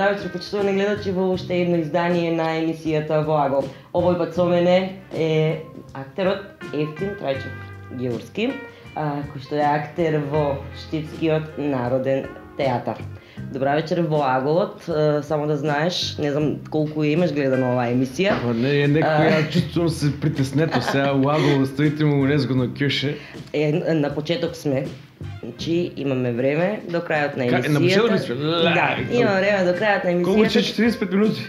Добра вечер, почитувани гледачи, во уште едно издание на емисијата Во Агол. Овој пат со мене е актерот Евтим Трајчев Георски, кој што е актер во Штипскиот народен театар. Добра вечер во Аголот, само да знаеш, не знам колку имаш гледано оваа емисија. Не, некој ја чувствувам се притеснето сега во Агол, стоите му незгодно кјоше. На почеток сме. Значи имаме време до крајот на емисијата. На почеток сме? Да, имаме време до крајот на емисијата. Колку че 45 минути?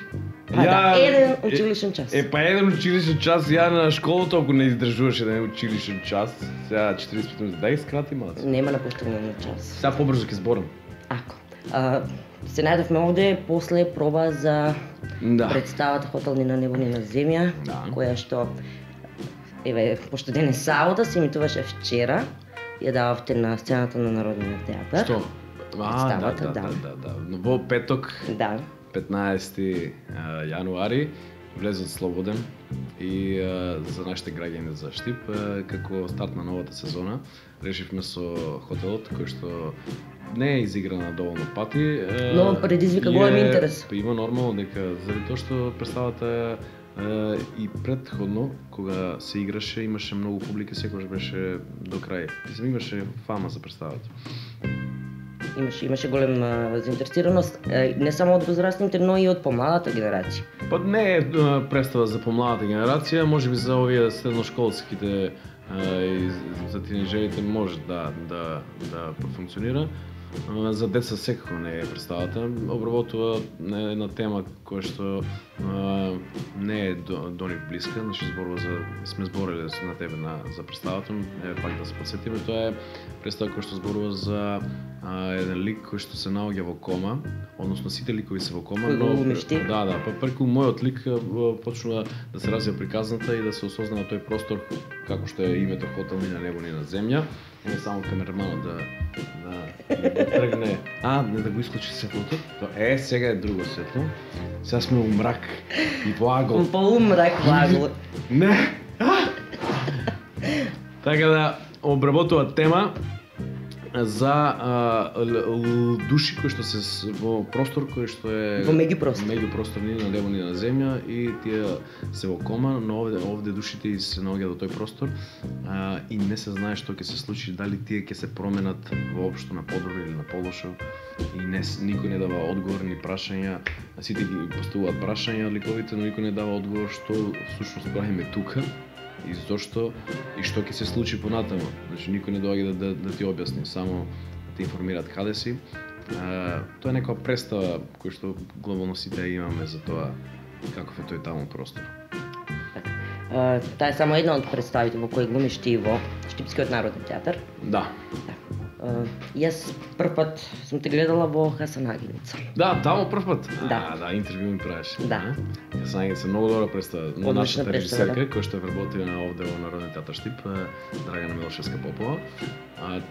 Да, еден училишен час. Па еден училишен час, ја на школата ако не издржуваш еден училишен час, сега 45 минути, дај скрати малце. Нема напуштено на час. Сега побрзо ќе зборам. Ако. Се најдовме овде после проба за представата Хотел ни на небо ни на земја, која што еве пошто денес сабота се емитуваше вчера, ја дававте на сцената на Народниот театар. Што? Да. Во петок, 15 јануари, влезот слободен и за нашите граѓани за Штип, како старт на новата сезона, решивме со хотелот кој што не е изиграна доволно пати. Но предизвика голем интерес. Има нормално дека заради тоа што представата и предходно кога се играше имаше многу публика, секогаш беше до крај. Имаше фама за представата. Имаше голема заинтересираност не само од возрастните, но и од помладата генерација. Па не е представа за помладата генерација, можеби за овие средношколските и за тинеџерите може да профункционира. За деца секако не е представата. Обработува една тема која што не е до нив блиска, значи зборува за сме збореле на тебе за представата, пак да се потсетиме, тоа е представа која што зборува за еден лик кој што се наоѓа во кома, односно сите ликови се во кома, но па преку мојот лик почнува да се развива приказната и да се осознава тој простор како што е името Хотел ни на небо ни на земја. Не само камераманот да тргне, не да го исклучи светлото. Сега е друго светло. Сега сме у мрак и во Агол. Полумрак во Агол. Не. Така да обработува тема за души кои што се во простор кој што е во меѓупростор ни на небо ни на земја и тие се во кома, но овде душите се наоѓаат до тој простор и не се знае што ќе се случи, дали тие ќе се променат воопшто на подобро или на полошо и никој не дава одговор ни прашања, сите ги поставуваат прашања ликовите, но никој не дава одговор што всушност правиме тука и зошто и што ќе се случи понатаму. Значи никој не доаѓа да ти објасни, само да те информираат каде си. Тоа е некоја представа која што глобално сите имаме за тоа каков е тој таму простор. Таа е само една од представите во кои глумиш ти во Штипскиот народен театар. Да. Јас прв пат сум те гледала во Хасанагиница. Да, таму прв пат? Да, интервју ми правиш. Да. Хасанагиница многу добра представа. Нашата режисерка која што е вработила овде во Народен театар Штип, Драгана Милошевска Попова.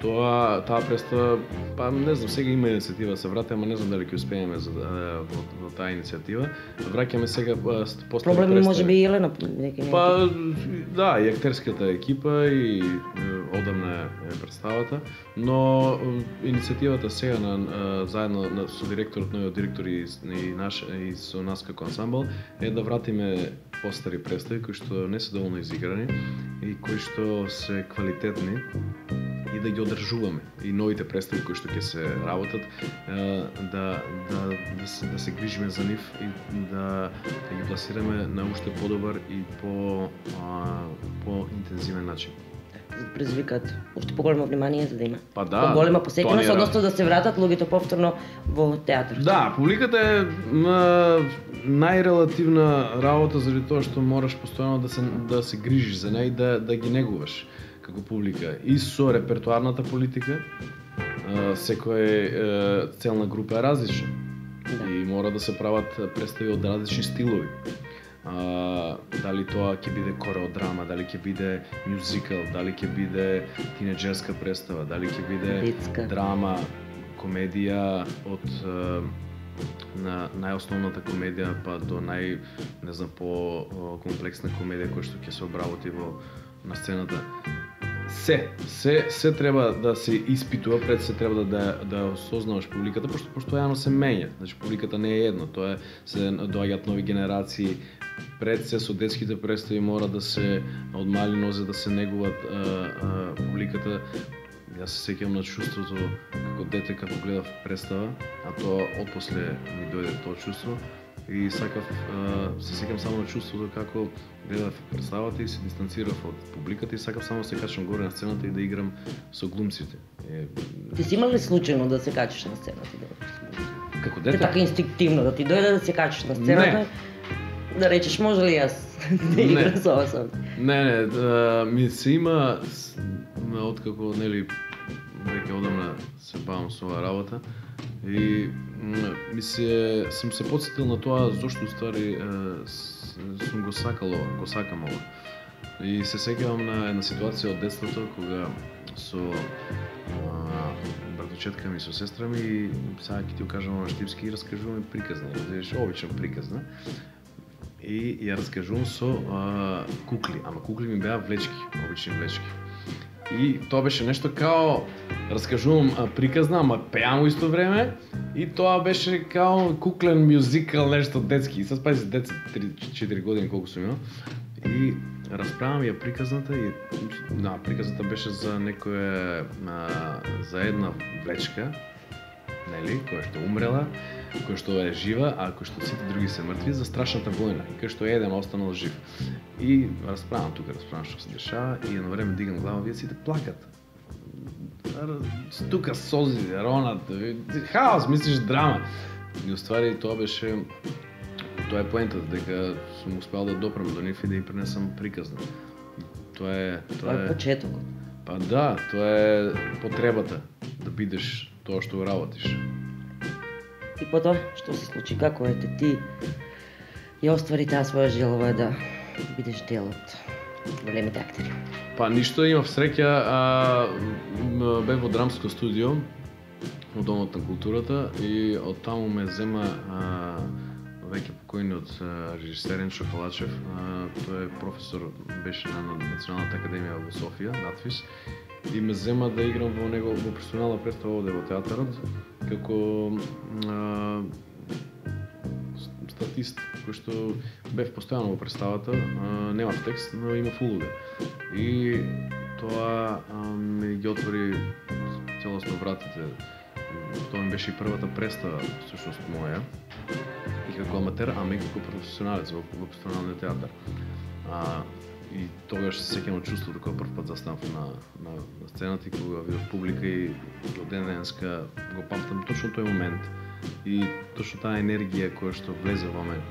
Таа представа, па не знам, сега има иницијатива да се врати, ама не знам дали ќе успееме во таа иницијатива. Враќаме сега после проблеми можеби и Елена Па да, и актерската екипа и одамна е представата, но иницијативата сега заедно со директорот, новиот директор и со нас како ансамбл е да вратиме постари представи кои што не се доволно изиграни и кои што се квалитетни и да ги одржуваме и новите представи кои што ќе се работат да се грижиме за нив и да ги пласираме на уште подобар и по интензивен начин. За да предизвикаат уште поголемо внимание за да има поголема посетеност, односно да се вратат луѓето повторно во театар. Да, публиката е најрелативна работа заради тоа што мораш постојано да се грижиш за неа и да ги негуваш како публика. И со репертуарната политика, секоја целна група е различна и мора да се прават представи од различни стилови. Дали тоа ќе биде кореодрама, дали ќе биде мюзикал, дали ќе биде тинеџерска представа, дали ќе биде драма, комедија од на најосновната комедија па до по комплексна комедија која што ќе се обработи на сцената. се треба да се испитува, пред се треба да осознаваш публиката, пошто постојано се менја. Значи публиката не е едно, тоа е се доаѓаат нови генерации. Пред се со детските представи мора да се од мали нозе да се негуваат публиката. Јас се сеќавам на чувството како дете кога гледав представа, а тоа отпосле ми дојде тоа чувство. И сакав, се сеќам само на чувството како гледав представата и се дистанцирав од публиката и сакав само да се качам горе на сцената и да играм со глумците. Ти си имал ли случајно да се качиш на сцената? Како Те дете? така инстинктивно да ти дојде да се качиш на сцената? Не. Да речеш, може ли јас да играм со ова сам? Не, ми се има откако нели веќе одамна се бавам со оваа работа и сум се потсетил на тоа зошто уствари сум го сакам ова. И се сеќавам на една ситуација од детството кога со братовчетка ми, со сестра ми, и сега ќе ти го кажам на штипски и раскажуваме приказна, знаеш, обична приказна. И ја раскажувам со кукли, ама кукли ми беа влечки, обични влечки. И тоа беше нешто као раскажувам приказна, ама пеам во исто време и тоа беше као куклен мюзикал, нешто детски. Сега пази деца 3-4 години колку сум имал. И расправам ја приказната и приказната беше за некоја за една влечка, нели, која што умрела, која што е жива, а која што сите други се мртви, за страшната војна, и која што еден останал жив. И расправам што се дешава и едно време дигам глава, вие сите плакат. Тука сози, ронат, хаос, мислиш драма. И уствари тоа е поентата, дека сум успеал да допрем до нив и да им пренесам приказна. Тоа е почетокот. Па да, тоа е потребата да бидеш тоа што го работиш. И потоа, што се случи? Како ете ти ја оствари таа своја желба да бидеш дел од големите актери? Па ништо, имав среќа, бев во драмско студио во Домот на културата и од таму ме зема веќе покојниот режисер Енчо Халачев. Тој е професор, беше на Националната академија во Софија, НАТФИС, и ме зема да играм во него во персонална представа овде во театарот, како статист, кој што бев постојано во представата, немав текст, но имав улога. И тоа ми ги отвори целосно вратите. Тоа ми беше и првата представа, всушност моја, и како аматер, ама и како професионалец во професионалниот театар. И тогаш се сеќавам чувството кога прв пат застанав на сцената и кога видов публика и до ден денеска го памтам точно тој момент и точно таа енергија која што влезе во мене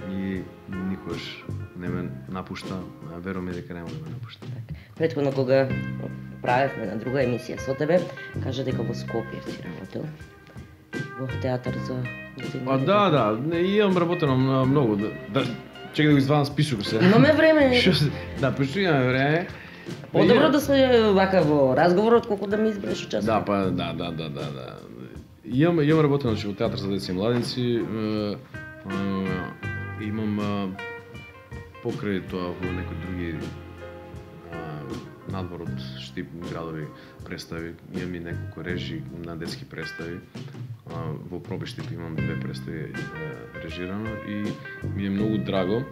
и никогаш не ме напушта, верувам и дека нема да ме напушта. Претходно кога правевме на друга емисија со тебе, кажа дека во Скопје си работел во театар за Па да, имам работено многу. Чекај да го извадам списокот се. Имаме време. Да, почти имаме време. Подобро да сме вака во разговор отколку да ми избереш участник. Да, па да. Имам работено во театар за деца и младинци. Имам покрај тоа во некои други надвор од Штип градови представи. Имам и неколку режи на детски представи. Во Проби Штип имам 2 представи режирано и ми е многу драго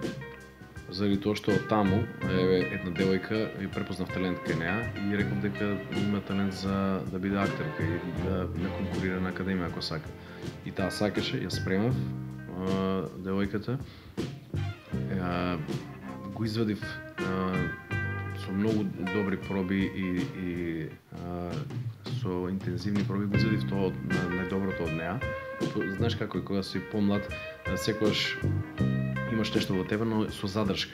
заради тоа што таму една девојка ја препознав талент кај неа и реков дека има талент за да биде актерка и да не конкурира на академија ако сака. И таа сакаше, ја спремав девојката. Го извадив со многу добри проби и со интензивни проби, го извадив тоа на најдоброто од неа. Знаеш како е, кога си помлад, секогаш имаш нешто во тебе, но со задршка.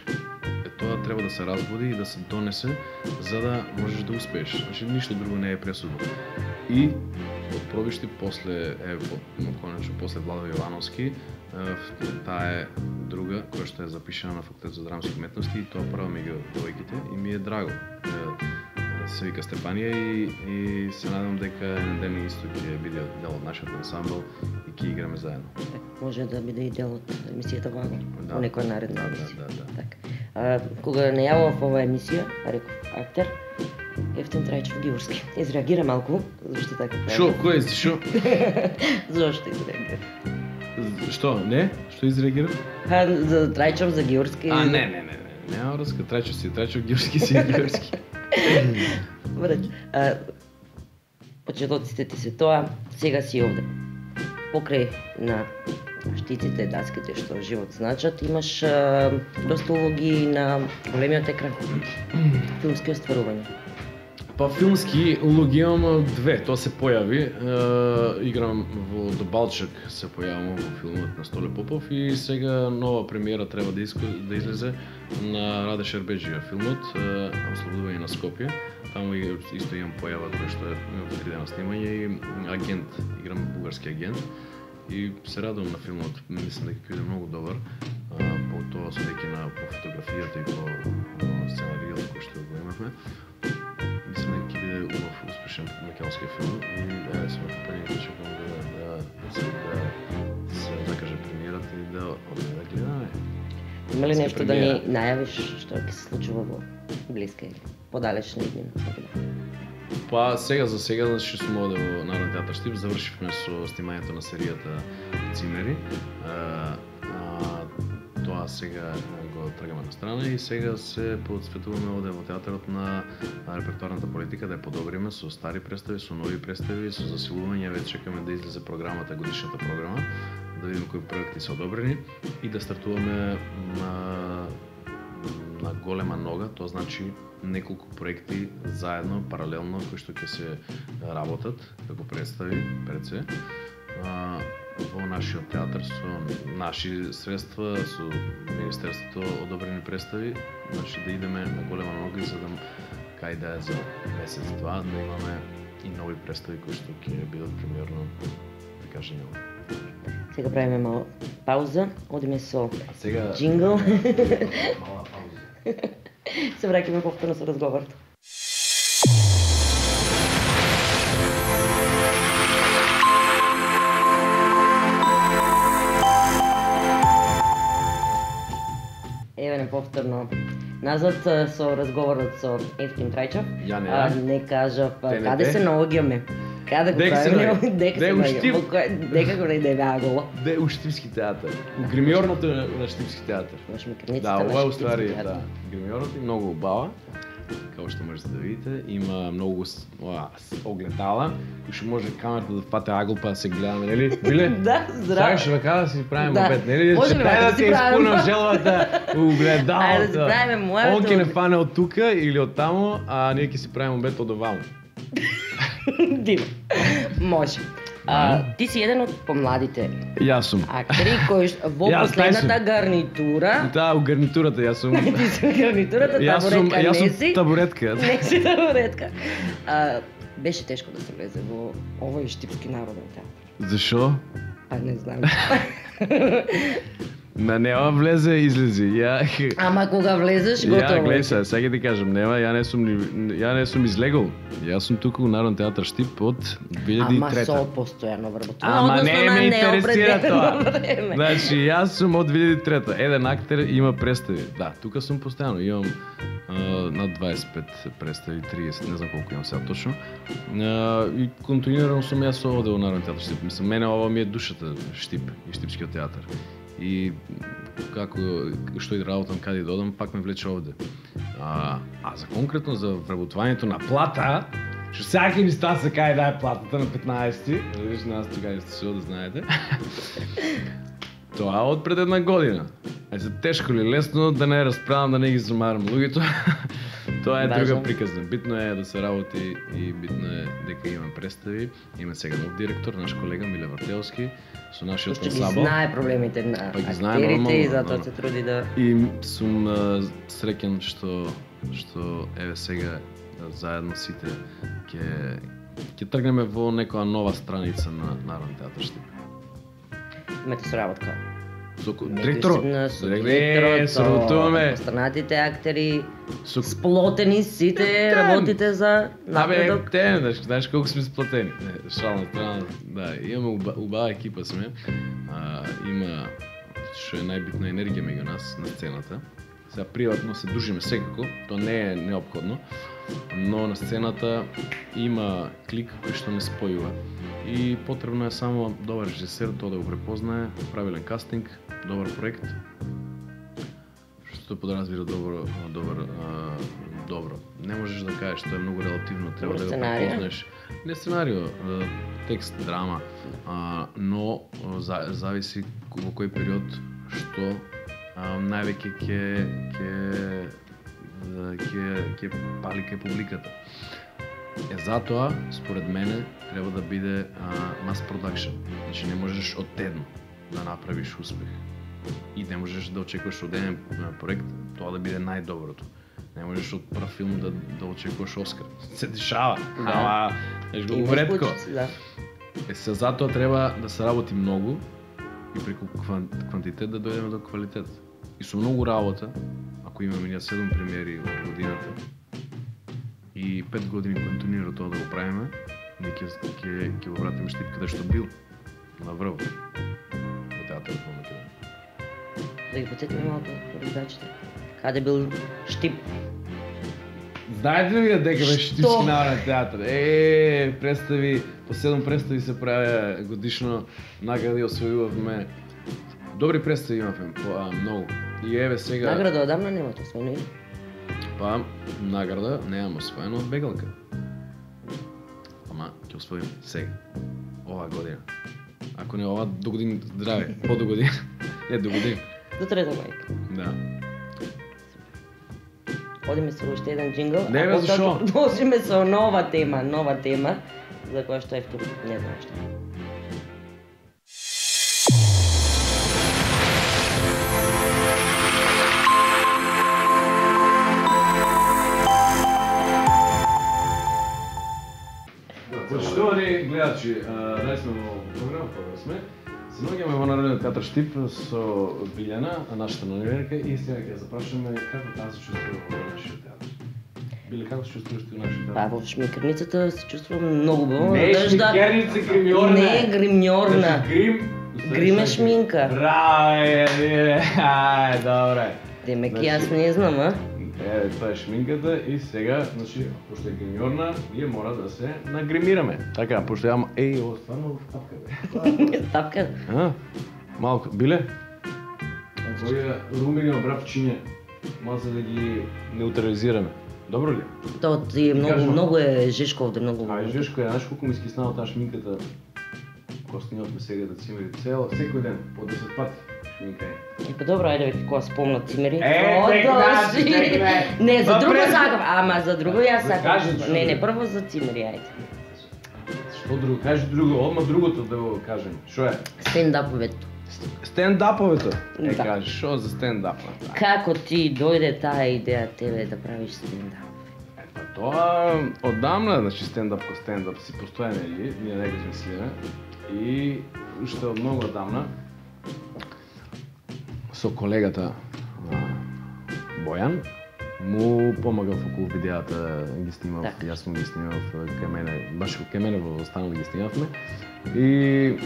Тоа треба да се разбуди и да се донесе за да можеш да успееш. Значи ништо друго не е пресудно. И од пробишти после конечно после Владо Јовановски, таа е друга која што е запишана на факултет за драмски уметности и тоа прва ми ги девојките и ми е драго. Се вика Степанија и се надевам дека еден ден исто ќе биде дел од нашиот ансамбл и ќе играме заедно. Може да биде и дел од емисијата Ваго, во некоја наредна емисија. Да. Кога најавував оваа емисија, реков актер, Евтин Трајчев Георски. Изреагира малку, зашто така кажа. Шо, кој е, шо? Зашто изреагира? Што, не? Што изреагира? За Трајчев, за Георски. Не, нема врска, Трајчев си, Трајчев Георски си Георски. Враќ, почетоците ти се тоа, сега си овде. Покрај на штиците, даските што живот значат, имаш доста улоги на големиот екран. Филмски остварувања. Па филмски улоги имам две, тоа се појави. Играм во До Балчак, се појавам во филмот на Столе Попов и сега нова премиера треба да излезе на Раде Шербеджија филмот Ослободување на Скопје. Таму исто имам појава кога што имам 3 дена снимање и агент, играм бугарски агент. И се радувам на филмот, мислам дека ќе биде многу добар. По тоа судејќи на по фотографијата и по сценаријата кој што го имавме. Мислам дека ќе биде убав, успешен македонски филм и сме купени да чекам да се закаже премиерата и да гледаме. Има ли нешто да ни најавиш што ќе се случува во блиска или подалечна иднина? Па сега за сега, значи сум овде во Народен театар Штип, завршивме со снимањето на серијата Цимери. Тоа сега го тргаме на страна и сега се подсветуваме овде во театарот на репертоарната политика да ја подобриме со стари представи, со нови представи, со засилување. Веќе чекаме да излезе програмата, годишната програма, да видиме кои проекти се одобрени и да стартуваме на голема нога, тоа значи неколку проекти заедно, паралелно, кои што ќе се работат како представи пред се во нашиот театар со наши средства, со Министерството одобрени представи, значи да идеме на голема нога за да кај да е за месец-два да имаме и нови представи кои што ќе бидат премиерно прикажани овде. Сега правиме мала пауза, одиме со сега джингл. Мала пауза. Се враќаме повторно со разговорот. Еве не повторно назад со разговорот со Евтин Трајчев. Не кажав каде се наоѓаме. Каде го правиме? Дека се наоѓаме. Дека го најдеме аголо. Де у Штипски театар. У гримиорното на Штипски театар. Да, ова е уствари, да. Гримиорното е многу убава. Како што можете да видите, има многу огледала, кои што може камерата да фате агол па да се гледаме, нели? Биле? Да, здраво. Сакаш вака да си правиме обед, нели? Може да си исполнам желбата у огледалото. Ајде да си правиме моето. Он ќе не фане од тука или од таму, а ние ќе си правиме обед од оваму. Диво. Може. Ти си еден од помладите Јас сум актери кои во последната гарнитура. Да, у гарнитурата јас сум. Ти си у гарнитурата, табуретка не си. Јас сум табуретка. Не си табуретка. Беше тешко да се влезе во овој Штипски народен театар. Зашо? Па не знам. На нема влезе и излези. Ама кога влезеш, готово. Гледај сега ти кажам, нема, ја не сум излегол. Јас сум тука у Народен театар Штип од 2003. Ама со постојано вработување. Ама не ме интересира тоа. Значи, јас сум од 2003. Еден актер има представи. Да, тука сум постојано. Имам над 25 представи, 30, не знам колку имам сега точно. И континуирано сум јас овде у Народен театар Штип. Мислам, мене ова ми е душата Штип и Штипскиот театар. И како што и работам, каде додам, пак ме влече овде. А за конкретно за вработувањето на плата, што сега ќе ми става се кај да е платата на 15-ти, видиш нас тогава сте се да знаете. Тоа од пред една година. За тешко ли лесно да не расправам, да не ги замарам луѓето. Тоа е друга приказна. Битно е да се работи и битно е дека има представи. Има сега нов директор, наш колега Миле Вартелски, со нашиот ансамбл. Што ги знае проблемите на актерите и затоа се труди да... И сум среќен што еве сега заедно сите ќе тргнеме во некоја нова страница на Народен театар Штип. Имате соработка? Со директорот, со останатите актери, сплотени сите, работите за напредок. Знаеш колку сме сплотени. Шална страна, да, имаме убава екипа сме. Има што е најбитна енергија меѓу нас на сцената. Сега приватно се дружиме секако, тоа не е неопходно, но на сцената има клик кој што не спојува. И потребно е само добар режисер, тоа да го препознае, правилен кастинг, добар проект, што подразбира добро. Не можеш да кажеш, тоа е многу релативно, треба да го препознаеш. Не сценарио, текст, драма, но зависи во кој период што највеќе ќе пали кај публиката. Затоа, според мене, треба да биде mass production. Значи не можеш одедно да направиш успех. И не можеш да очекуваш од еден проект тоа да биде најдоброто. Не можеш од прв филм да очекуваш Оскар. Се дешава, ама го ретко. Се затоа треба да се работи многу и преку квантитет да дојдеме до квалитет. И со многу работа, ако имаме ние 7 премиери во годината и 5 години континуирано тоа да го правиме, ние ќе го вратиме Штип каде што бил, на врво, во театарот во Македонија. Да ги потетиме малку гледачите. Каде бил Штип? Знаете ли дека беше Штипски народен театар? Представи, по 7 представи се правеа годишно, награди освојувавме. Добри представи имавме, многу. И еве сега... Награда одамна немате освоени? Па, награда немам освоено од Бегалка. Ама, ќе освоим сега, оваа година. Ако не ова, до година здраве, по до година. Не, до година. До 3 мајка. Да. Одиме со уште еден джингл, Не, бе, зашо? Продолжиме со нова тема, за која што Ефтин не знам што. Почитувани гледачи, днес сме во програма, сме. Се наоѓаме во Народниот театар Штип со Билјана, нашата номинерка, и сега ќе запрашаме како таа се чувствува во нашиот театар. Биле, како се чувствуваш ти во нашиот театар? Во шмикерницата се чувствувам многу убаво. Не е шмикерница, гримјорна. Не е гримјорна. Грим е шминка. Браво, добре. Демек јас не знам, а? Тоа е шминката и сега, значи, пошто е гримјорна, ние мора да се нагримираме. Така, пошто јам, ово стварно тапка бе. Тапка? Малку, биле? Овие румени обравчиња, мала се да ги неутрализираме. Добро ли? Тоа ти е многу е жешко овде, многу. Жешко е, знаеш колку ми скиснала таа шминката, кога снимавме сега да цимери секој ден, по 10 пати. Па добро, ајде веќе кога спомна цимери. Чекай. Не, за друго сакам, ама за друго јас сакам. Не, прво за цимери, ајде. Што друго? Кажи друго, одма другото да го кажем. Што е? Стендаповето. Стендаповето? Кажи, што за стендап? Како ти дојде таа идеја тебе да правиш стендап? Па тоа одамна, значи стендап ко стендап си постојаме или ние не го измислиме и уште од многу одамна со колегата Бојан му помагав околу видеата, ги снимав, јас му ги снимав кај мене, баш кај мене во станот ги снимавме и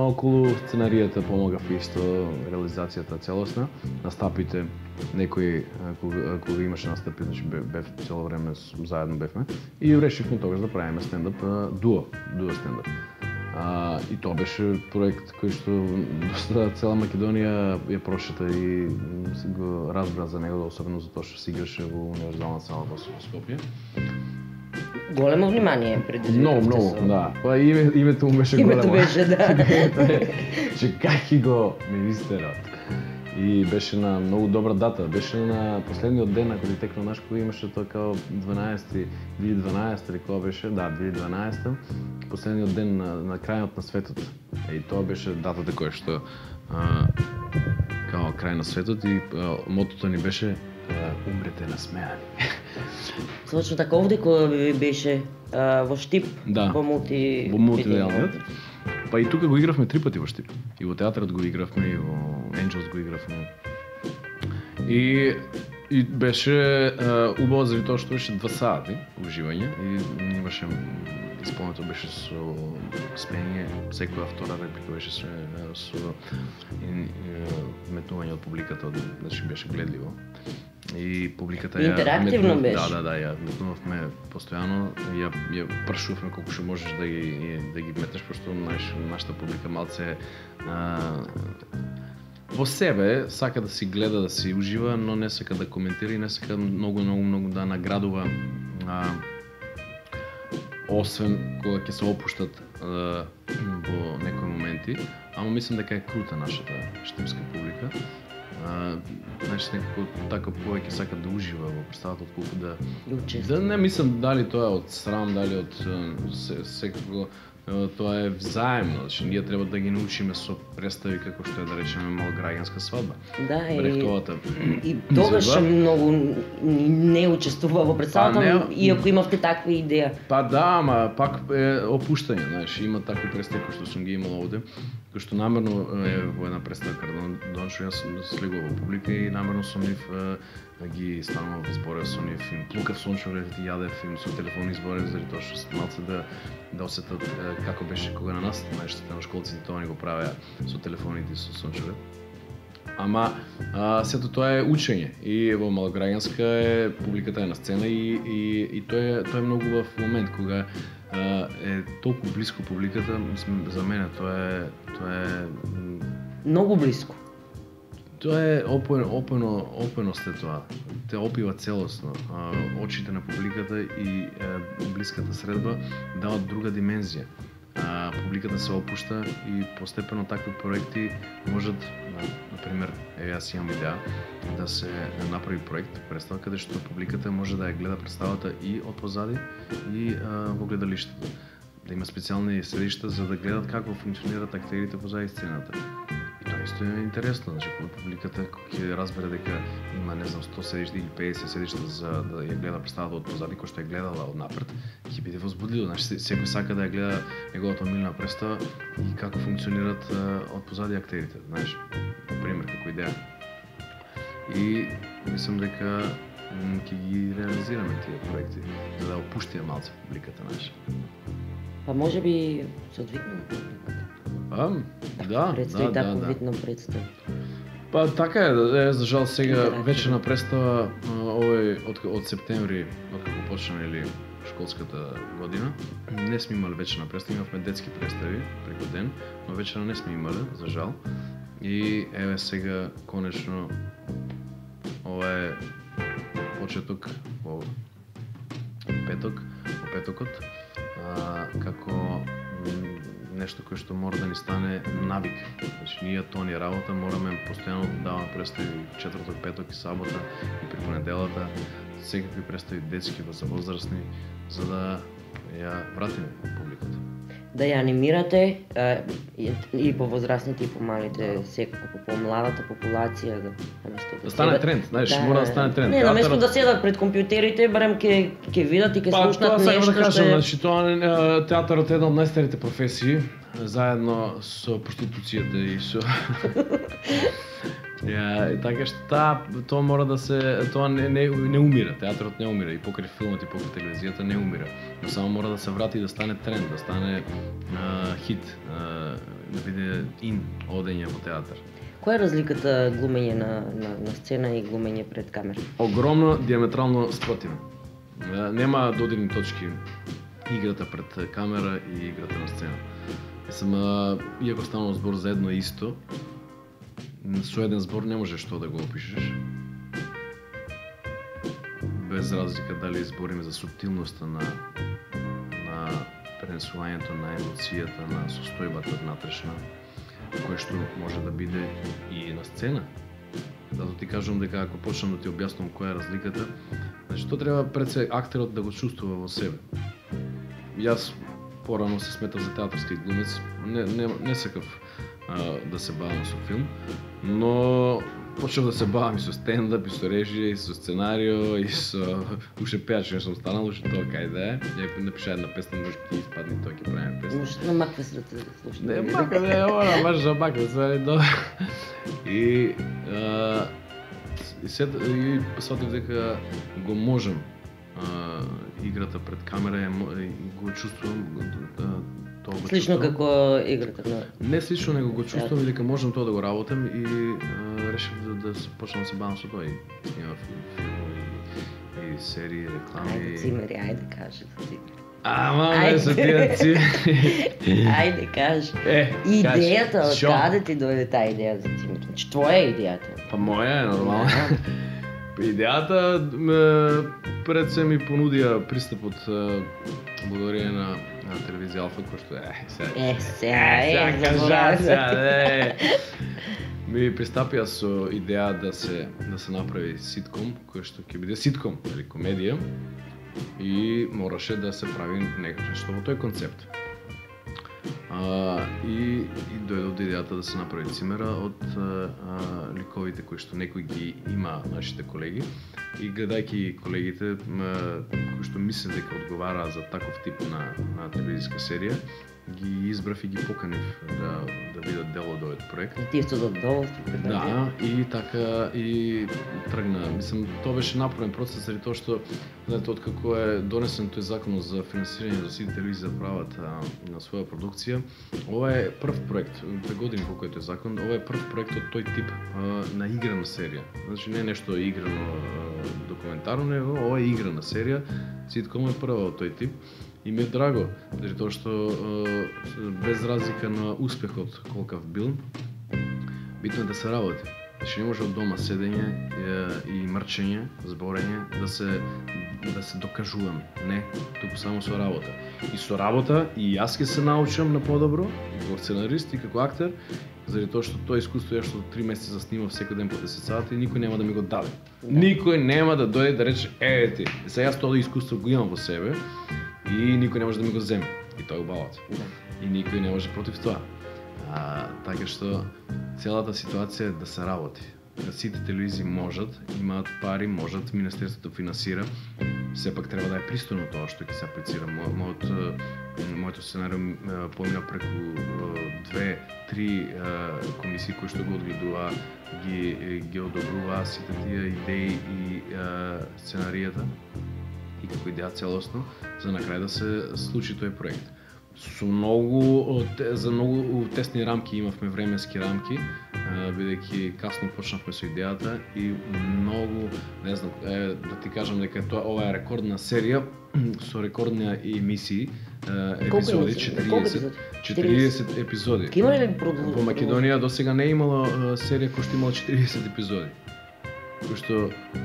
околу сценаријата помагав исто, реализацијата целосна, настапите, некои кога имаше настапи, значи бев цело време заедно бевме и решивме тогаш да правиме стендап дуо стендап. И тоа беше проект кој што доста цела Македонија ја прошета и го разбра за него, особено затоа што се играше во универзална сала во Скопје. Големо внимание предизвикавте. Многу, да. Па името му беше големо. Името беше, да. Чекајќи го министерот. И беше на многу добра дата, беше на последниот ден на кога текна наш кој имаше тоа као 2012 или кога беше, да, 2012 последниот ден на крајот на светот. И тоа беше датата која што као крај на светот и мотото ни беше умрете насмеани. Точно така, овде кој беше во Штип, во мултимедијалниот. Па и тука го игравме 3 пати во Штип. И во театарот го игравме, и во Angels го игравме. И И беше убаво заради тоа што беше 2 сати уживање и имаше исполнето беше со смење, секоја втора реплика беше со вметнување од публиката, значи беше гледливо. И публиката ја интерактивно беше. Да, ја вметнувавме постојано, ја прашувавме колку што можеш да ги метнеш, пошто нашата публика малце во себе сака да си гледа, да си ужива, но не сака да коментира и не сака многу да наградува, освен кога ќе се опуштат во некои моменти. Ама мислам дека е крута нашата штимска публика. Значи некако така повеќе сака да ужива во представата отколку да не мислам дали тоа е од срам, дали од секако тоа е взаемно, значи ние треба да ги научиме со представи како што е да речеме малограѓанска свадба. Да, Брехтовата. И тогаш многу не учествува во представата, иако имавте таква идеја. Па да, ама пак е опуштање, знаеш, има такви представи кои што сум ги имал овде, кои што намерно е во една представа Кардончо, јас слегував во публика и намерно сум нив ги станував зборев со нив, им плукав сончевлев, ти јадев им со телефони зборев заради тоа што малце да осетат како беше кога на нас, знаеш, средношколците тоа не го правеа со телефоните и со сончевлев. Ама сето тоа е учење и во малограѓанска публиката е на сцена и тоа е многу убав момент кога е толку блиско публиката, за мене тоа е многу блиско. Тоа е опеност е тоа. Те опива целосно. Очите на публиката и блиската средба дават друга димензија. Публиката се опушта и постепено такви проекти можат, например, јас имам идеја да се направи проект, представа каде што публиката може да ја гледа представата и од позади и во гледалиштето. Да има специјални седишта за да гледат како функционират актерите позади сцената. И тоа исто е интересно, значи кога публиката ќе разбере дека има не знам 100 седишта или 50 седишта за да ја гледа представата од позади кој што ја гледала од напред, ќе биде возбудливо. Значи секој сака да ја гледа неговата омилена представа и како функционират од позади актерите, знаеш, пример како идеја. И мислам дека ќе ги реализираме тие проекти за да опуштиме малце публиката наша. Па може би со одвикна публиката. Да. Предстои така видно представа. Па така е, за жал сега вечерна представа од септември, откако почна или школската година, не сме имали вечерна представа, имавме детски представи преку ден, но вечерна не сме имали, за жал. И еве сега конечно ова е почеток во петокот, како нешто кое што мора да ни стане навик. Значи ние тоа ни работа, мораме постојано да даваме представи четврток, петок и сабота и при понеделата, секакви представи детски за возрастни, за да ја вратиме публиката. Да ја анимирате и по возрастните и по малите, секако по младата популација да стане тренд, знаеш, мора да стане тренд. Не, наместо да седат пред компјутерите, барем ќе видат и ќе слушнат нешто. Па тоа сакам да кажам, значи тоа театарот е една од најстарите професии, заедно со проституцијата и со така што тоа мора да се, тоа не умира, театарот не умира и покрај филмот и покрај телевизијата не умира, но само мора да се врати и да стане тренд, да стане хит, да биде одење во театар. Која е разликата глумење на сцена и глумење пред камера? Огромно, диаметрално спротивно. Нема додирни точки играта пред камера и играта на сцена. Иако станува збор за едно исто, со еден збор не можеш тоа да го опишеш. Без разлика дали збориме за суптилноста на пренесувањето на емоцијата, на состојбата внатрешна, кој што може да биде и на сцена. Затоа ти кажувам дека ако почнам да ти објаснувам која е разликата, значи тоа треба пред се актерот да го чувствува во себе. Јас порано се сметав за театарски глумец, не сакав да се бавам со филм, но почнав да се бавам и со стендап, и со режија, и со сценарио, и со уште пејач не сум станал, уште тоа кај да е. Ја напиша една песна, може ќе испадне тоа ќе правиме песна. Може на маква срце да слушате. Не, мака не, ора, баш за маква срце, добро. И и сватив дека го можам играта пред камера и го чувствувам тоа го Слично чувствувам. како играта на... Не слично, него го чувствувам и дека можам тоа да го работам и решив да почнам да се бавам со тоа и снимам филми и серии, реклами. Ајде, цимери, ајде кажи ти. Ама, не се тие цимери. Ајде, кажи. Идејата, од каде ти дојде таа идеја за цимери? Значи, твоја е идејата? Па моја е нормално. Идејата пред се ми понудија пристапот благодарение на телевизија Алфа, кој што ми пристапија со идеја да се направи ситком, кој што ќе биде ситком, или комедија, и мораше да се прави нешто во тој концепт. И дојде од идејата да се направи цимера од ликовите кои што некој ги има нашите колеги и гледајќи колегите кои што мислев дека одговараат за таков тип на телевизиска серија, ги избрав и ги поканив да бидат дел од овој проект. И ти со задоволство. Да, и така и тргна. Мислам, тоа беше напорен процес, заради тоа што знаете, откако е донесен тој закон за финансирање за сите телевизии да прават на своја продукција, ова е прв проект, 2 години колку е тој закон, ова е прв проект од тој тип на играна серија. Значи не нешто играно документарно, него ова е играна серија, ситком е прва од тој тип. И ми е драго, заради тоа што без разлика на успехот колкав бил, битно е да се работи. Значи не може од дома седење и мрчење, зборење, да се докажуваме. Не, туку само со работа. И со работа и јас ќе се научам на подобро, како сценарист и како актер, заради тоа што тоа искуство ја што 3 месеци заснимав секој ден по 10 сати и никој нема да ми го даде. Никој нема да дојде да рече, ти, сега јас тоа искуство го имам во себе, и никој не може да ми го земе. И тоа е убавото. И никој не може против тоа. Така што целата ситуација е да се работи. Сите телевизии можат, имаат пари, можат, Министерството финансира. Сепак треба да е пристојно тоа што ќе се аплицира. Моето сценариум помина преку 2-3 комисии кои што го одгледува, ги одобрува сите тие идеи и сценаријата и како идеја целосно, за на крај да се случи тој проект. За многу тесни рамки имавме, временски рамки, бидејќи касно почнавме со идејата и многу, не знам, да ти кажам дека ова е рекордна серија со рекордни емисии, епизоди, 40 епизоди. Ке има ли продолжение? Во Македонија досега не е имало серија која што имала 40 епизоди. Кој што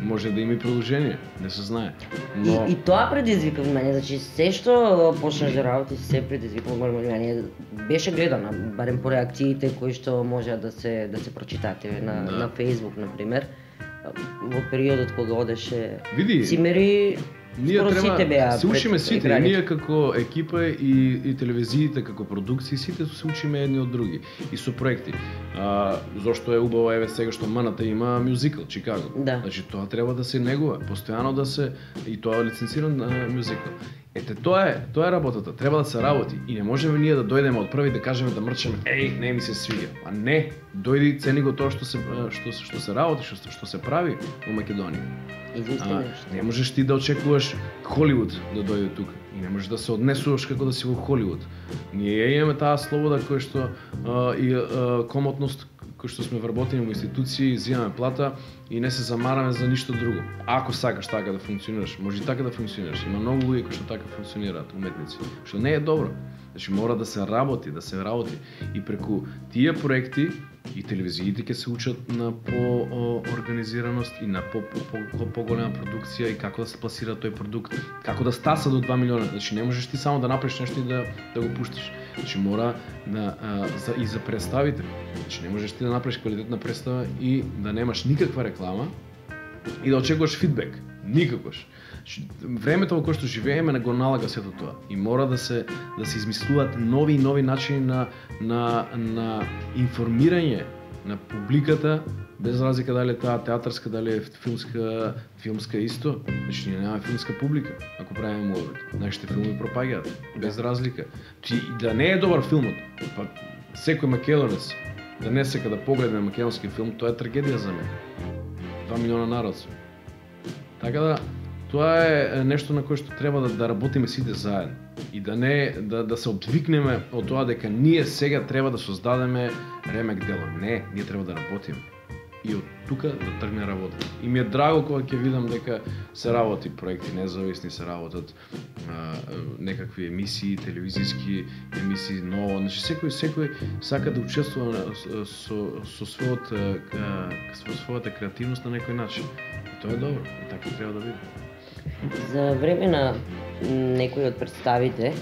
може да има и продолжение, не се знае. Но... И тоа предизвика внимание, значи се што почнеш да работи, се предизвика внимание. Беше гледана, барем по реакциите кои што може да се прочитате на Facebook, например. Во периодот кога одеше цимери, скоро сите беа се учиме сите, ние како екипа и телевизиите како продукции, сите се учиме едни од други и со проекти. Зошто е убаво еве сега што МНТ има мюзикл Чикаго. Да. Значи тоа треба да се негува, постојано да се и тоа е лиценциран мюзикл. Ете тоа е работата, треба да се работи и не можеме ние да дојдеме од први да кажеме да мрчеме, не ми се свиѓа. А не, дојди цени го тоа што се работи, што се прави во Македонија. Не можеш ти да очекуваш Холивуд да дојде тука и не можеш да се однесуваш како да си во Холивуд. Ние имаме таа слобода која што и комотност кој што сме вработени во институции, земаме плата и не се замараме за ништо друго. Ако сакаш така да функционираш, може и така да функционираш. Има многу луѓе кои што така функционираат, уметници, што не е добро. Значи мора да се работи, и преку тие проекти и телевизиите ќе се учат на по-организираност и на по-голема продукција и како да се пласира тој продукт, како да стаса до 2 милиона. Значи не можеш ти само да направиш нешто и да го пуштиш. Значи мора и за представите. Значи не можеш ти да направиш квалитетна представа и да немаш никаква реклама и да очекуваш фидбек. Никакош. Времето во кое што живееме го налага сето тоа и мора да се измислуваат нови и нови начини на информирање на публиката, без разлика дали е таа театарска, дали е филмска исто. Значи ние немаме филмска публика ако правиме муавет. Нашите филми пропаѓаат без разлика. Да не е добар филмот, па секој македонец да не сека да погледне македонски филм, тоа е трагедија за мене. 2 милиона народи. Така да, тоа е нешто на кое што треба да работиме сите заедно и да се одвикнеме од тоа дека ние сега треба да создадеме ремек дело. Не, ние треба да работиме. И од тука да тргне работа. И ми е драго кога ќе видам дека се работи проекти независни, се работат некакви емисии, телевизиски емисии, ново. Значи секој сака да учествува со својата креативност на некој начин. И тоа е добро, и така треба да биде. За време на некои од представите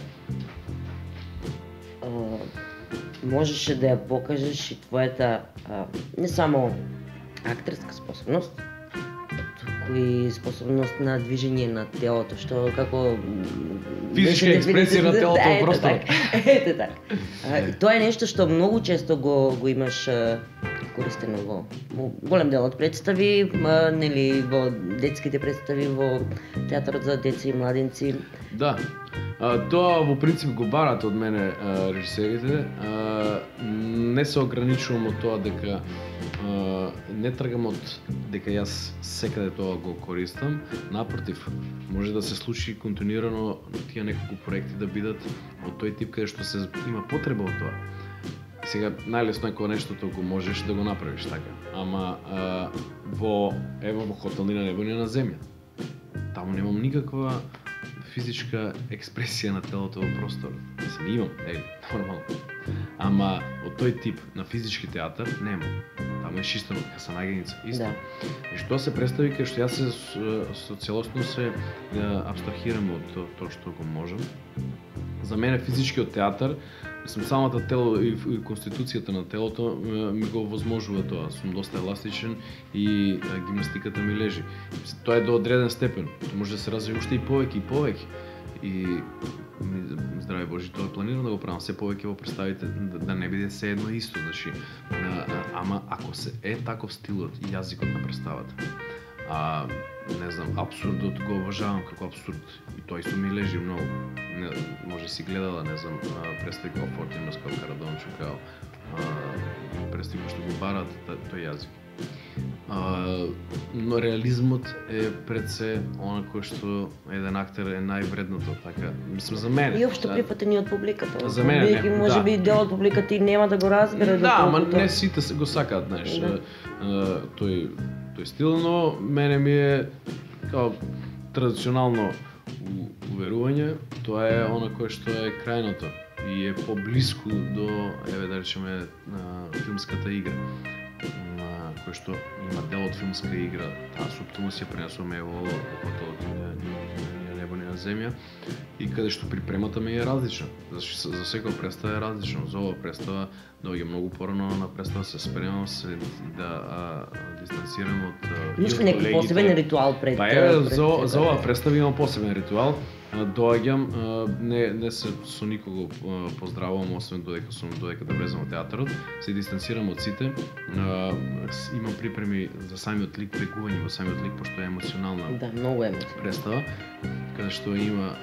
можеше да ја покажеш и твојата не само актерска способност, туку и способност на движење на телото, што како физичка експресија на телото во просторот. Ете така. Тоа е нешто што многу често го имаш користено во голем дел од представи, нели во детските представи, во театарот за деца и младинци. Да. Тоа во принцип го барат од мене режисерите. Не се ограничувам од тоа дека не тргам од дека јас секаде тоа го користам. Напротив, може да се случи континуирано тие неколку проекти да бидат од тој тип каде што се има потреба од тоа. Сега најлесно е кога нештото го можеш да го направиш така. Ама во хотел ни на небо, ни на земја. Таму немам никаква физичка експресија на телото во просторот. Се имам, нормално. Ама од тој тип на физички театар немам. Таму е чисто касанагеница, исто. Да. И што се представи кај што јас со целосно се абстрахирам од тоа што го можам. За мене физичкиот театар, самата тело и конституцијата на телото ми го возможува тоа. Сум доста еластичен и гимнастиката ми лежи. Тоа е до одреден степен. Тоа може да се развие уште и повеќе. И здраве Божи, тоа планирам да го правам се повеќе во представите, да не биде се едно исто, значи, ама ако се е таков стилот и јазикот на представата, не знам, абсурдот го уважавам како абсурд и тоа исто ми лежи многу. Може си гледала, не знам, представи како Фортинос, како Карадончо, како представи што го барат тој јазик. Но реализмот е пред се она кој што еден актер е највредното, така, мислам за мене. И општо прифатени од публиката. За мене не, може би дел од публиката и нема да го разбере. Да, ама не сите го сакаат, знаеш, тој стил, но мене ми е као традиционално уверување, тоа е она кое што е крајното и е поблиску до, да речеме, филмската игра. Кој што има дел од филмска игра, таа субтилност ја пренесуваме во хотелот ни на небо, ни на земја, и каде што припремата ми е различна. За секоја представа е различно. За оваа представа доаѓа многу порано на представа, се спремам се да дистанцирам од Имаш ли некој посебен ритуал пред? За оваа представа имам посебен ритуал. Доаѓам, не се со никого поздравувам, освен додека да влезам во театарот, се дистанцирам од сите, имам припреми за самиот лик, влегување во самиот лик, пошто е емоционална представа, каде што има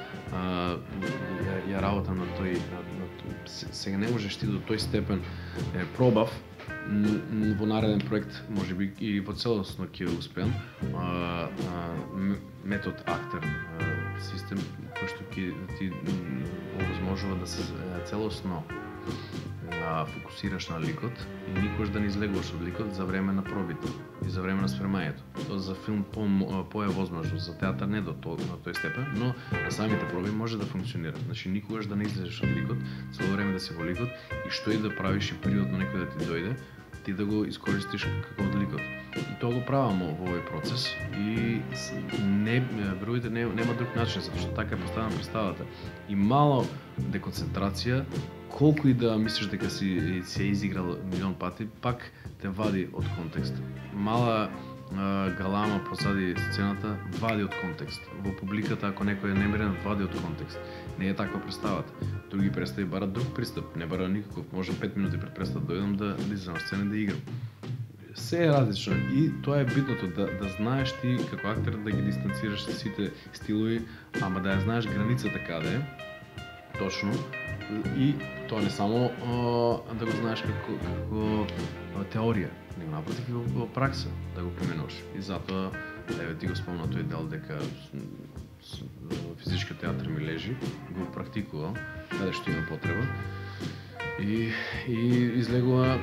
ја работам на тој, сега не можеш ти до тој степен пробав, во нареден проект, може би и во целосно ќе успеам, метод актер, систем кој што ти овозможува да се целосно фокусираш на ликот и никогаш да не излегуваш од ликот за време на пробите и за време на спремањето. Тоа за филм по е возможно, за театар не до тој степен, но на самите проби може да функционира. Значи никогаш да не излезеш од ликот, цело време да си во ликот и што и да правиш и природно некој да ти дојде, ти да го искористиш како од ликот. И тоа го правам во овој процес и верувате нема друг начин, затоа што така е поставена представата. И мало деконцентрација, колку и да мислиш дека си се изиграл милион пати, пак те вади од контекст. Мала галама позади сцената вади од контекст. Во публиката, ако некој е немирен, вади од контекст. Не е таква представата. Други представи барат друг пристап, не бара никаков. Може 5 минути пред представа дојдам да излезам на сцена и да играм. Се е различно и тоа е битното, да знаеш ти како актер да ги дистанцираш сите стилови, ама да ја знаеш границата каде е, точно, и тоа не само да го знаеш како теорија, него напротив во пракса да го применуваш. И затоа еве ти го спомна тој дел дека физички театар ми лежи, го практикувам каде што има потреба. И излегува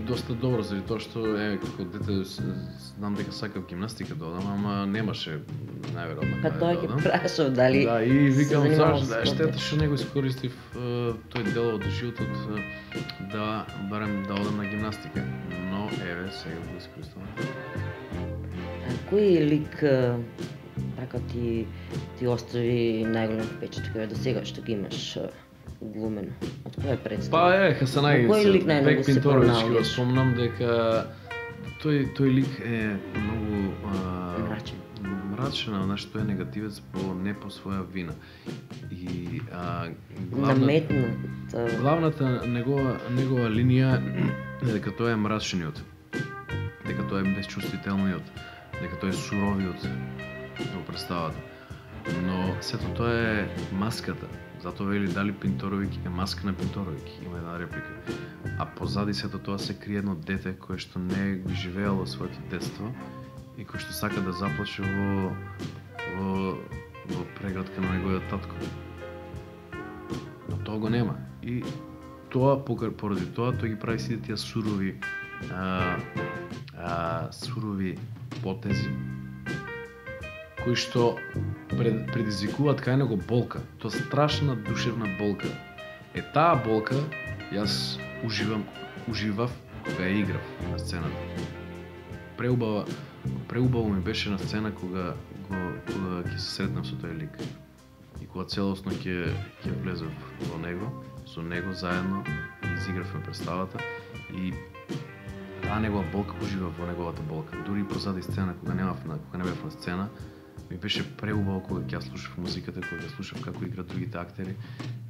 доста добро, заради тоа што како дете знам дека сакав гимнастика да одам, ама немаше најверојатно. Па тоа ќе прашав дали. Да, и викам зашто штета што не го искористив тој дел од животот да барем да одам на гимнастика. Но еве сега го искористувам. А кој лик така ти остави најголем впечаток до сега што ги имаш глумено? Од која представа? Па Хасанагин, кој лик најмногу се Пинторович го понравиш? спомнам дека тој лик е многу мрачен, значи тој е негативец не по своја вина. И главната негова линија е дека тој е мрачниот, дека тој е безчувствителниот, дека тој е суровиот во представата. Но сето тоа е маската. Затоа вели дали Пинторовиќ е маска на Пинторовиќ, има една реплика. А позади сето тоа се крие едно дете кое што не го живеело своето детство и кој што сака да заплаче во преградка на неговиот татко. Но тоа го нема. И тоа поради тоа тој ги прави сите тие сурови потези кои што предизвикуваат кај него болка. Тоа страшна душевна болка. Таа болка јас уживав кога ја играв на сцената. Преубаво ми беше на сцена кога ќе се сретнам со тој лик. И кога целосно ќе влезев во него, со него заедно изигравме представата и таа негова болка уживав во неговата болка. Дури и позади сцена кога не бев на сцена, ми беше преубаво кога ќе слушав музиката, кога ќе слушав како играат другите актери.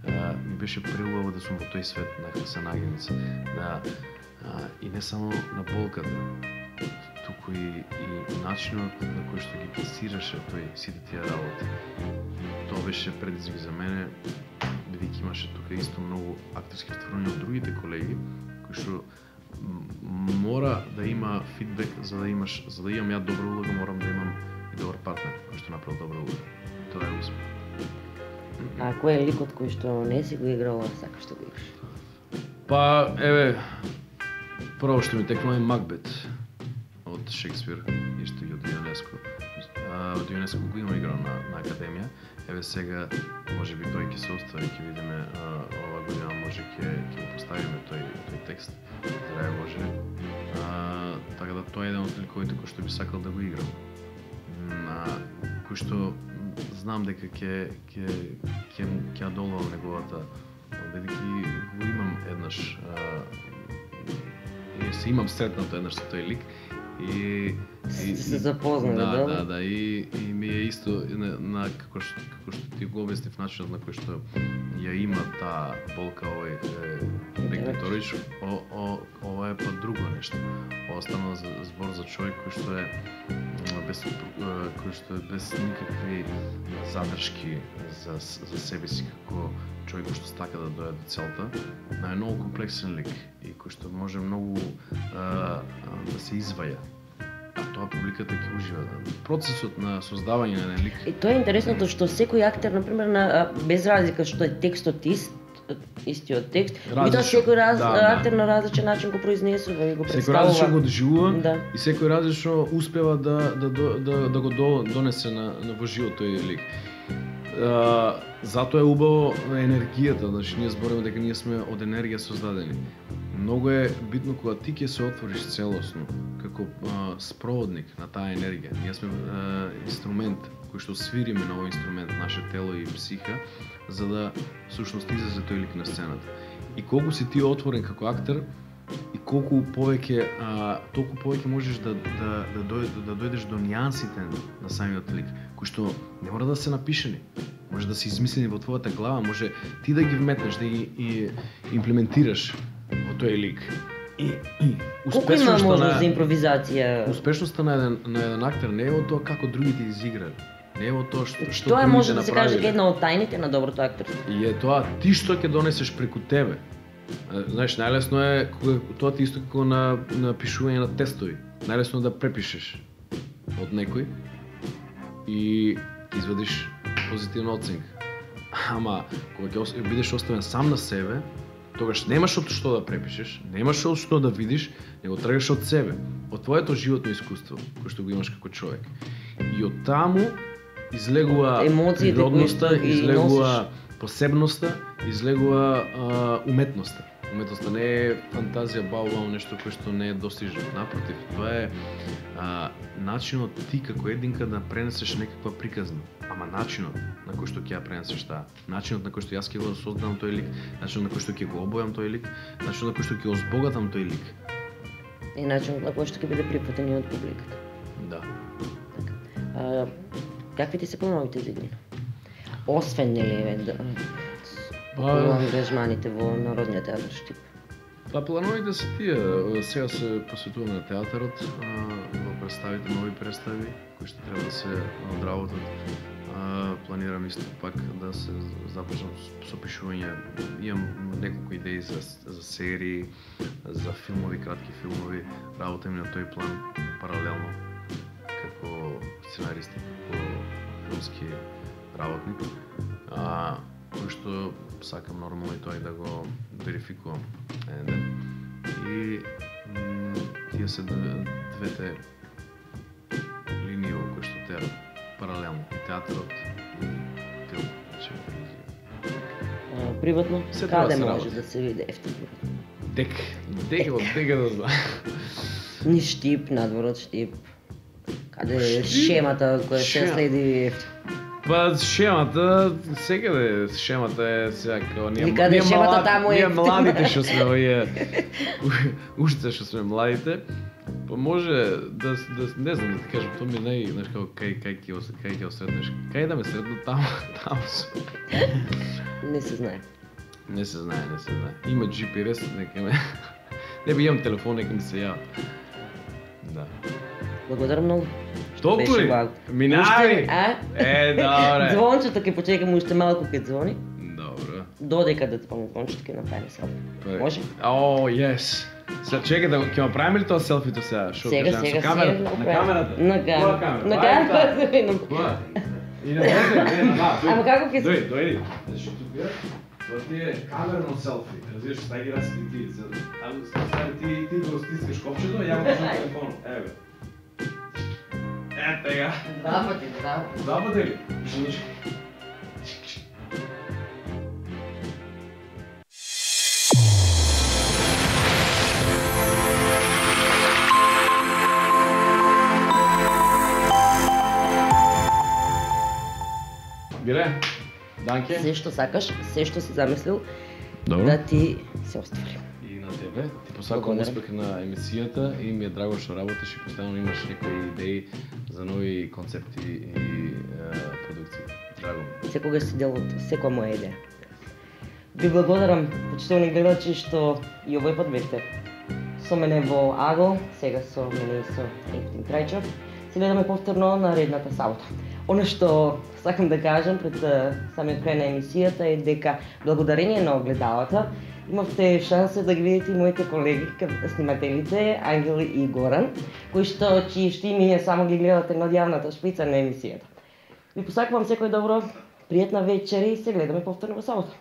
Ми беше преубаво да сум во тој свет на Хасанагинец. И не само на болката, туку и начинот на кој што ги пласираше тој сите тие работи. Тоа беше предизвик за мене, бидејќи имаше тука исто многу актерски стварувања од другите колеги, кои што мора да има фидбек за да имам ја добра улога, морам да имам и добар партнер кој што направи добра улога. Тоа е успех. А кој е ликот кој што не си го играл, а сакаш да го играш? Па еве прво што ми текнува е Макбет од Шекспир, исто и од ЮНЕСКО. Од ЮНЕСКО го има играл на Академија. Еве сега можеби тој ќе се остави, ќе видиме ова година може ќе го поставиме тој текст, за Боже. Така да тоа е еден од ликовите кој што би сакал да го играм. Кој што знам дека ќе ја доловам неговата, бидејќи го имам еднаш се имам сретнато еднаш со тој лик и се запознали, да, и ми е исто како што ти го обяснив начинот на кој што ја има таа болка овој Пинторович, ова е па друго нешто. Ова стана збор за човек кој што е без никакви задршки за себе си како човек кој што сака да дојде до целта, е многу комплексен лик и кој што може многу да се изваја. А тоа публиката ќе ужива. Процесот на создавање на еден лик. И тоа е интересното што секој актер, например, без разлика што е текстот истиот текст, и тоа секој актер на различен начин го произнесува и го представува. Секој различно го доживува и секој различно успева да го донесе во живот тој лик. Затоа е убаво енергијата, значи ние збориме дека ние сме од енергија создадени. Многу е битно кога ти ќе се отвориш целосно како спроводник на таа енергија. Ние сме инструмент кој што свириме на овој инструмент, наше тело и психа, за да всушност излезе тој лик на сцената. И колку си ти отворен како актер, и толку повеќе можеш да дојдеш до нијансите на самиот лик, кои што не мора да се напишени. Може да се измислени во твојата глава, може ти да ги вметнеш, да ги имплементираш во тој лик. И колку има можност за импровизација? Успешноста на еден актер не е во тоа како другите изиграли. Не е во тоа што тоа може да се каже една од тајните на доброто актерство. И е тоа ти што ќе донесеш преку тебе. Знаеш, најлесно е кога тоа ти исто како на пишување на тестови. Најлесно е да препишеш од некој и извадиш позитивна оценка. Ама кога ќе бидеш оставен сам на себе, тогаш немаш од што да препишеш, немаш од што да видиш, него тргаш од себе, од твоето животно искуство, кој што го имаш како човек. И од таму излегува природноста, излегува посебноста, излегува уметноста. Уметноста не е фантазија, бау, нешто кое што не е достижно. Напротив, тоа е начинот ти како единка да пренесеш некаква приказна. Ама начинот на кој што ќе ја пренесеш таа, начинот на кој што јас ќе го создадам тој лик, начинот на кој што ќе го обојам тој лик, начинот на кој што ќе озбогатам тој лик. И начинот на кој што ќе биде прифатен и од публиката. Да. Така. Какви ти се плановите за иднина? Освен нели ангажманите во Народниот театар Штип? Па плановите се тие, сега се посветувам на театарот, во представите, нови представи кои што треба да се одработат. Планирам исто пак да се започнам со пишување. Имам неколку идеи за серии, за филмови, кратки филмови. Работам на тој план паралелно како сценарист, како филмски работник. Кој што сакам нормално и тоа и да го верификувам еден ден. И тие се двете линии во кои што терат паралелно, и театарот и филм, значи телевизија. Приватно, Се каде треба да се може работи. да се види Ефтин? Дека да знам. Ни Штип, надворот Штип. Каде е шемата која се следи Ефтин? Па шемата, секаде шемата е сега како Или каде шемата таму е. Ние младите што сме овие, уште што сме младите, па може да не знам да ти кажам, тоа ми е знаеш како кај ќе осретнеш, кај да ме сретнат таму су. Не се знае. Не се знае. Има GPS, нека ме. Не би имам телефон, нека ми се јава. Да. Благодарам многу. Толку ли? Минави? Добре. Звончето ќе почекам уште малку ќе звони. Добро. Додека да спомнам звончето ќе направиме селфи. Може? О, yes. Сега чекай да ќе направиме ли тоа селфито сега? Сега, со камерата? На камерата? На камерата. На камерата. И на камерата. Ама како ќе се? Дојди. Значи тука тоа ти е камерно селфи. Разбираш, стај ги раскрити. Ти го стискаш копчето, ја го кажам телефонот. Еве. Тега. Два пати ли? Женичка. Биле, Данке. Се што сакаш, се што си замислил, Добро. да ти се оствари. И на тебе. Ти посакувам успех на емисијата и ми е драго што работиш и постојано имаш некои идеи за нови концепти и продукции. Драго ми. Секогаш си дел од секоја моја идеја. Ви благодарам, почитувани гледачи, што и овој пат бевте со мене во Аго, сега со мене и со Ефтин Крајчов. Се гледаме повторно наредната сабота. Оно што сакам да кажам пред самиот крај на емисијата е дека благодарение на огледалата имавте шанса да ги видите и моите колеги, снимателите Ангели и Горан, кои што чии имиња само ги гледате на јавната шпица на емисијата. Ви посакувам секој добро, пријатна вечер и се гледаме повторно во сабота.